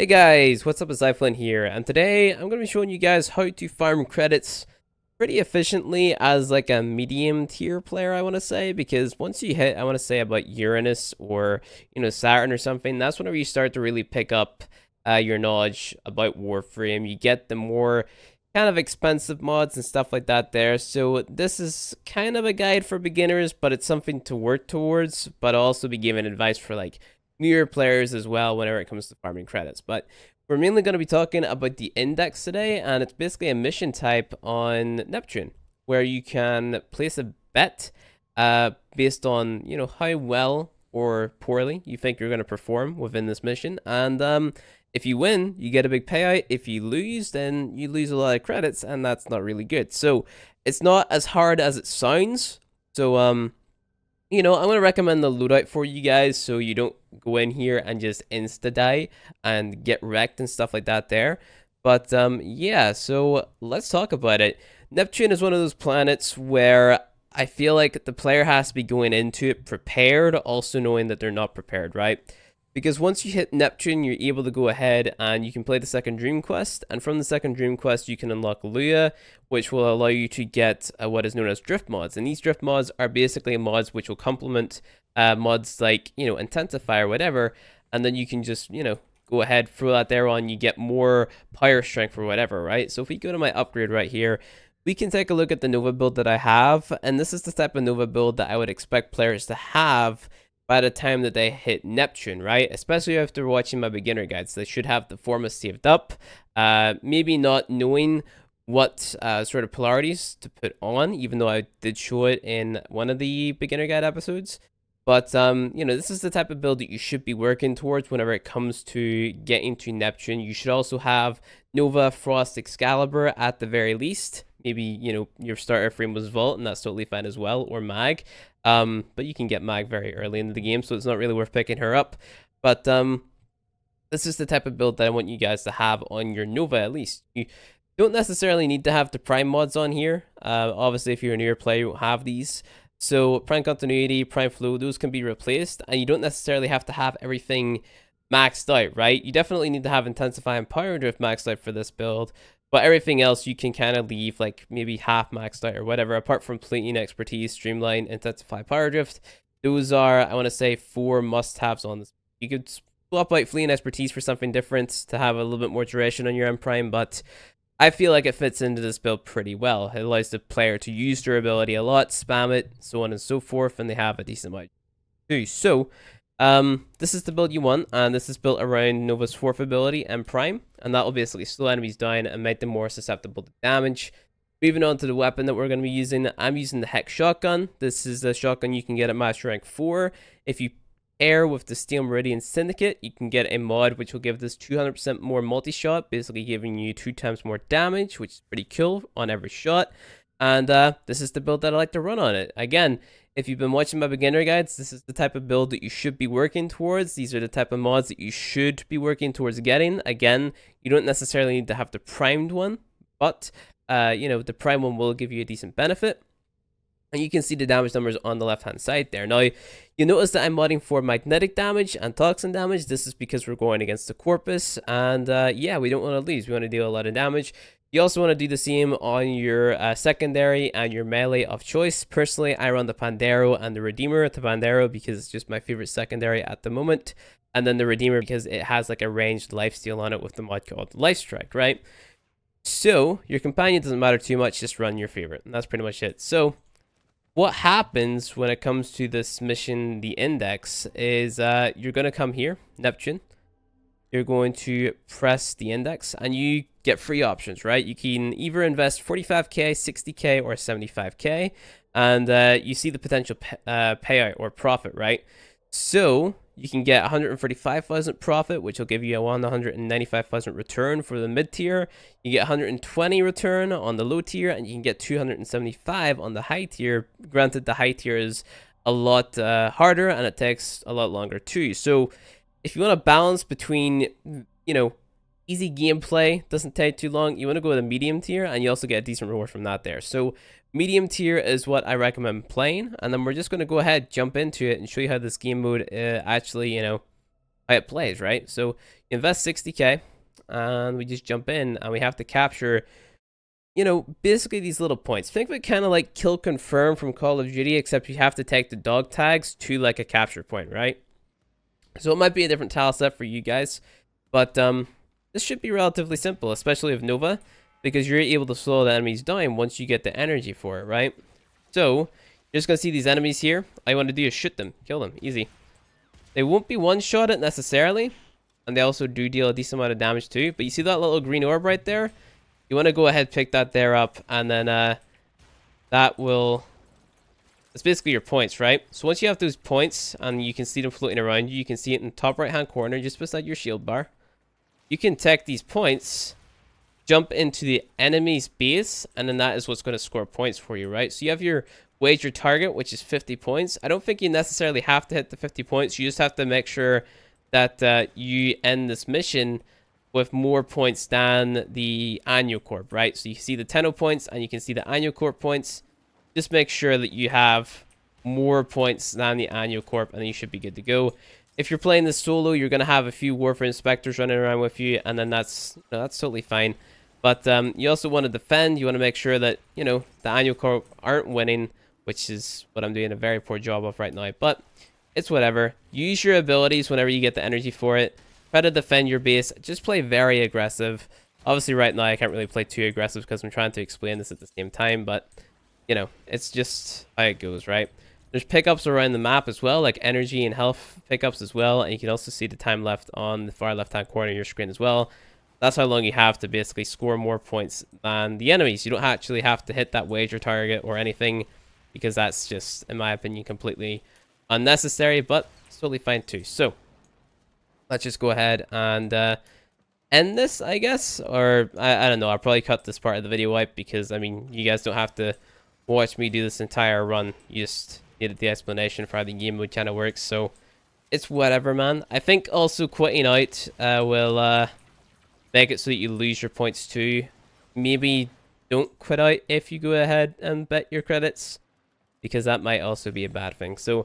Hey guys, what's up? It's iFlynn here, and today I'm going to be showing you guys how to farm credits pretty efficiently as like a medium tier player, I want to say, because once you hit, I want to say about Uranus or, Saturn or something, that's whenever you start to really pick up your knowledge about Warframe. You get the more kind of expensive mods and stuff like that there. So this is kind of a guide for beginners, but it's something to work towards, but also be giving advice for like newer players as well whenever it comes to farming credits. But we're mainly going to be talking about the index today, and it's basically a mission type on Neptune where you can place a bet based on how well or poorly you think you're going to perform within this mission. And if you win, you get a big payout. If you lose, then you lose a lot of credits, and that's not really good. So it's not as hard as it sounds. So I'm going to recommend the loadout for you guys so you don't go in here and just insta-die and get wrecked and stuff like that there. But yeah, so let's talk about it. Neptune is one of those planets where I feel like the player has to be going into it prepared, also knowing that they're not prepared, right? Because once you hit Neptune, you're able to go ahead and you can play the second Dream Quest. And from the second Dream Quest, you can unlock Luya, which will allow you to get what is known as drift mods. And these drift mods are basically mods which will complement mods like, Intensify or whatever. And then you can just, go ahead, throw that there on, you get more power strength or whatever, right? So if we go to my upgrade right here, we can take a look at the Nova build that I have. And this is the type of Nova build that I would expect players to have by the time that they hit Neptune, right? Especially after watching my beginner guides. They should have the formulas saved up, maybe not knowing what sort of polarities to put on, even though I did show it in one of the beginner guide episodes. But, this is the type of build that you should be working towards whenever it comes to getting to Neptune. You should also have Nova, Frost, Excalibur at the very least. Maybe, your starter frame was Vault, and that's totally fine as well, or Mag. But you can get Mag very early into the game, so it's not really worth picking her up. But this is the type of build that I want you guys to have on your Nova, at least. You don't necessarily need to have the Prime mods on here. Obviously, if you're a newer player, you won't have these. So Prime Continuity, Prime Flow, those can be replaced, and you don't necessarily have to have everything maxed out, right? You definitely need to have Intensify and Power Drift maxed out for this build, but everything else you can kind of leave like maybe half maxed out or whatever, apart from Plating Expertise, Streamline, Intensify, Power Drift. Those are, I want to say, 4 must-haves on this. You could swap out Fleeing Expertise for something different to have a little bit more duration on your M Prime, but I feel like it fits into this build pretty well. It allows the player to use durability a lot, spam it, so on and so forth, and they have a decent amount too. So, this is the build you want, and this is built around Nova's 4th ability and Prime, and that will basically slow enemies down and make them more susceptible to damage. Moving on to the weapon that we're going to be using, I'm using the Hex Shotgun. This is a shotgun you can get at Master Rank 4. If you pair with the Steel Meridian Syndicate, you can get a mod which will give this 200% more multi-shot, basically giving you 2 times more damage, which is pretty cool on every shot. And this is the build that I like to run on it. Again, if you've been watching my beginner guides, this is the type of build that you should be working towards. These are the type of mods that you should be working towards getting. Again, you don't necessarily need to have the primed one, but the prime one will give you a decent benefit. And you can see the damage numbers on the left-hand side there. Now, you notice that I'm modding for magnetic damage and toxin damage. This is because we're going against the Corpus. And yeah, we don't want to lose. We want to deal a lot of damage. You also want to do the same on your secondary and your melee of choice. Personally, I run the Pandero and the Redeemer. The Pandero because it's just my favorite secondary at the moment. And then the Redeemer because it has like a ranged lifesteal on it with the mod called Lifestrike, right? So, your companion doesn't matter too much. Just run your favorite. And that's pretty much it. So, what happens when it comes to this mission, the index, is you're going to come here, Neptune. You're going to press the index, and you get 3 options, right? You can either invest 45k, 60k, or 75k, and you see the potential payout or profit, right? So you can get 135,000 profit, which will give you a 195,000 return for the mid tier. You get 120 return on the low tier, and you can get 275 on the high tier. Granted, the high tier is a lot harder, and it takes a lot longer too. So if you want to balance between, easy gameplay, doesn't take too long, you want to go with a medium tier, and you also get a decent reward from that there. So medium tier is what I recommend playing, and then we're just going to go ahead, jump into it, and show you how this game mode actually, how it plays, right? So you invest 60k, and we just jump in, and we have to capture, you know, basically these little points. Think of it kind of like kill confirm from Call of Duty, except you have to take the dog tags to like a capture point, right? So it might be a different tile set for you guys, but this should be relatively simple, especially with Nova, because you're able to slow the enemies down once you get the energy for it, right? So you're just gonna see these enemies here. All you want to do is shoot them, kill them, easy. They won't be one-shotted necessarily, and they also do deal a decent amount of damage too. But you see that little green orb right there? You want to go ahead, pick that there up, and then that will... It's basically your points, right? So once you have those points, and you can see them floating around you, you can see it in the top right-hand corner, just beside your shield bar. You can take these points, jump into the enemy's base, and then that is what's going to score points for you, right? So you have your wager target, which is 50 points. I don't think you necessarily have to hit the 50 points. You just have to make sure that you end this mission with more points than the annual corp, right? So you see the Tenno points, and you can see the annual corp points. Just make sure that you have more points than the annual corp, and you should be good to go. If you're playing this solo, you're going to have a few Warframe inspectors running around with you, and then that's totally fine. But you also want to defend. You want to make sure that, you know, the annual corp aren't winning, which is what I'm doing a very poor job of right now. But it's whatever. Use your abilities whenever you get the energy for it. Try to defend your base. Just play very aggressive. Obviously, right now, I can't really play too aggressive because I'm trying to explain this at the same time, but... You know, it's just how it goes, right? There's pickups around the map as well, like energy and health pickups as well. And you can also see the time left on the far left-hand corner of your screen as well. That's how long you have to basically score more points than the enemies. You don't actually have to hit that wager target or anything, because that's just, in my opinion, completely unnecessary, but it's totally fine too. So, let's just go ahead and end this, I guess. Or, I don't know, I'll probably cut this part of the video out, because, I mean, you guys don't have to watch me do this entire run. You just needed the explanation for how the game mode kind of works, so it's whatever, man. I think also quitting out will make it so that you lose your points too. Maybe don't quit out if you go ahead and bet your credits, because that might also be a bad thing. So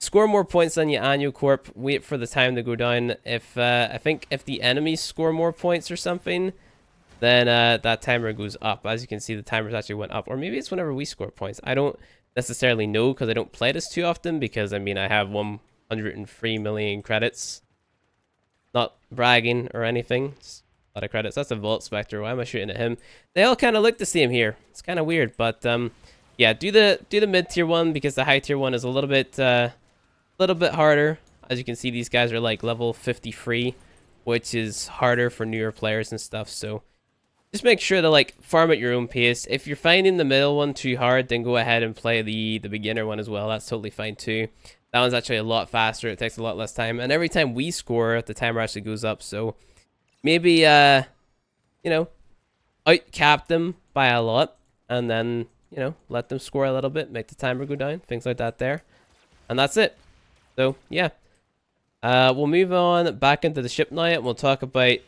score more points than your annual corp. Wait for the time to go down. If I think if the enemies score more points or something, then that timer goes up. As you can see, the timers actually went up. Or maybe it's whenever we score points. I don't necessarily know, because I don't play this too often, because, I mean, I have 103 million credits. Not bragging or anything. Just a lot of credits. That's a Vault Spectre. Why am I shooting at him? They all kind of look the same here. It's kind of weird, but yeah, do the mid-tier one, because the high-tier one is a little bit harder. As you can see, these guys are like level 53, which is harder for newer players and stuff, so... Just make sure to, like, farm at your own pace. If you're finding the middle one too hard, then go ahead and play the beginner one as well. That's totally fine too. That one's actually a lot faster. It takes a lot less time. And every time we score, the timer actually goes up. So maybe, you know, out-cap them by a lot. And then, you know, let them score a little bit. Make the timer go down. Things like that there. And that's it. So, yeah. We'll move on back into the ship now. And we'll talk about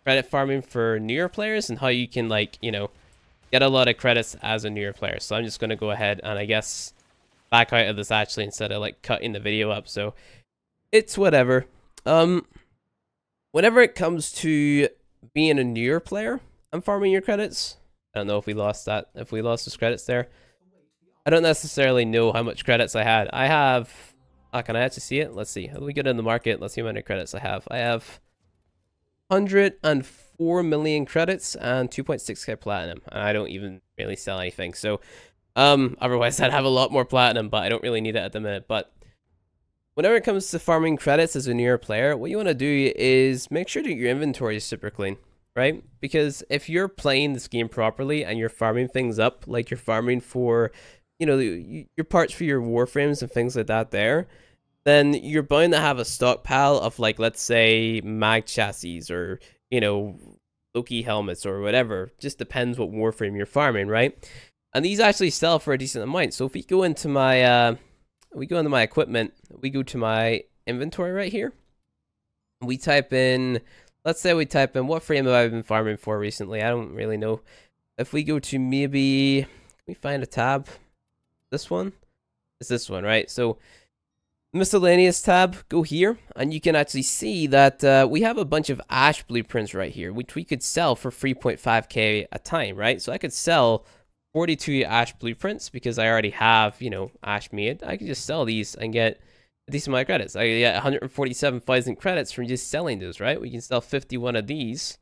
credit farming for newer players and how you can, like, you know, get a lot of credits as a newer player. So I'm just going to go ahead and, I guess, back out of this actually, instead of, like, cutting the video up. So it's whatever. Whenever it comes to being a newer player and farming your credits, I don't know if we lost that, if we lost those credits there. I don't necessarily know how much credits I had. I have, can I actually see it? Let's see. How do we get in the market? Let's see how many credits I have. I have 104 million credits and 2.6k platinum, and I don't even really sell anything. So otherwise I'd have a lot more platinum, but I don't really need it at the minute. But whenever it comes to farming credits as a newer player, what you want to do is make sure that your inventory is super clean, right? Because if you're playing this game properly and you're farming things up, like you're farming for, you know, your parts for your warframes and things like that there, then you're bound to have a stockpile of, like, let's say, mag chassis or, you know, Loki helmets or whatever. Just depends what warframe you're farming, right? And these actually sell for a decent amount. So if we go into my, equipment, we go to my inventory right here. We type in, let's say we type in, what frame have I been farming for recently? I don't really know. If we go to maybe, can we find a tab? This one? It's this one, right? So miscellaneous tab, go here, and you can actually see that we have a bunch of ash blueprints right here, which we could sell for 3.5k a time, right? So I could sell 42 ash blueprints because I already have, you know, ash made. I can just sell these and get a decent amount of credits. I get 147,000 credits from just selling those, right? We can sell 51 of these,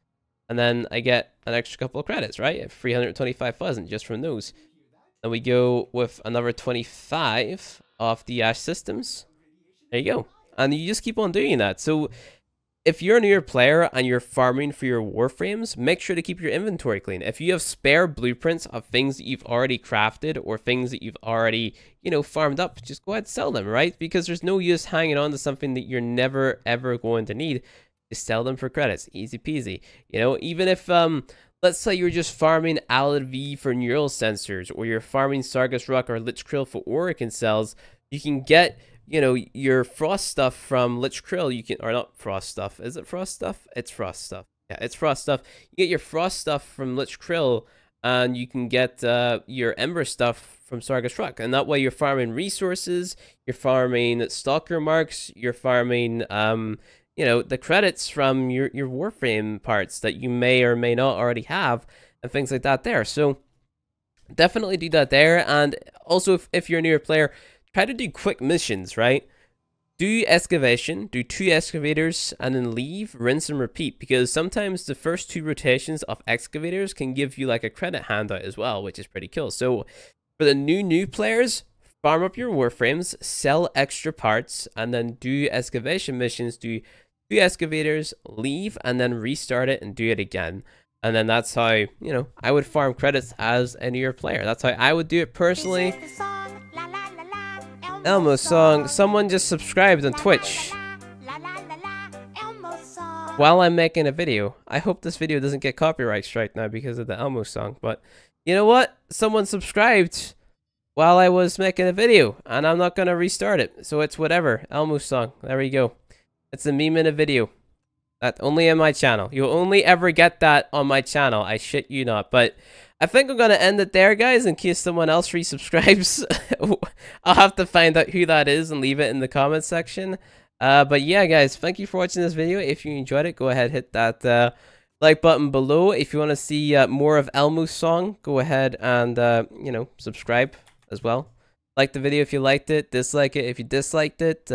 and then I get an extra couple of credits, right? 325,000 just from those. And we go with another 25 of the ash systems. There you go. And you just keep on doing that. So if you're a newer player and you're farming for your Warframes, make sure to keep your inventory clean. If you have spare blueprints of things that you've already crafted or things that you've already, you know, farmed up, just go ahead and sell them, right? Because there's no use hanging on to something that you're never, ever going to need. Just sell them for credits. Easy peasy. You know, even if, let's say you're just farming ALV for neural sensors, or you're farming Sargus Rock or Lich Krill for Orokin cells, you can get, you know, your frost stuff from Lich Krill. You can, or not frost stuff. Is it frost stuff? It's frost stuff. Yeah, it's frost stuff. You get your frost stuff from Lich Krill, and you can get your ember stuff from Sargus Rock. And that way you're farming resources, you're farming stalker marks, you're farming, you know, the credits from your Warframe parts that you may or may not already have, and things like that there. So definitely do that there. And also, if you're a newer player, try to do quick missions, right? Do excavation, do 2 excavators, and then leave, rinse, and repeat. Because sometimes the first 2 rotations of excavators can give you like a credit handout as well, which is pretty cool. So for the new players, farm up your Warframes, sell extra parts, and then do excavation missions, do 2 excavators, leave, and then restart it and do it again. And then that's how, you know, I would farm credits as a newer player. That's how I would do it personally. Elmo's song. Someone just subscribed on Twitch while I'm making a video. I hope this video doesn't get copyright strike now because of the Elmo song. But you know what? Someone subscribed while I was making a video, and I'm not going to restart it. So it's whatever. Elmo song. There we go. It's a meme in a video. That only on my channel. You'll only ever get that on my channel. I shit you not. But I think I'm going to end it there, guys, in case someone else resubscribes. I'll have to find out who that is and leave it in the comments section. But yeah, guys, thank you for watching this video. If you enjoyed it, go ahead, hit that like button below. If you want to see more of Elmo's song, go ahead and, you know, subscribe as well. Like the video if you liked it. Dislike it if you disliked it.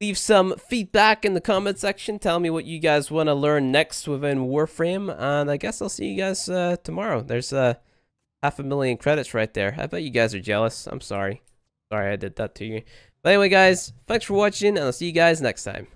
Leave some feedback in the comment section. Tell me what you guys want to learn next within Warframe. And I guess I'll see you guys tomorrow. There's 500,000 credits right there. I bet you guys are jealous. I'm sorry. Sorry I did that to you. But anyway, guys, thanks for watching, and I'll see you guys next time.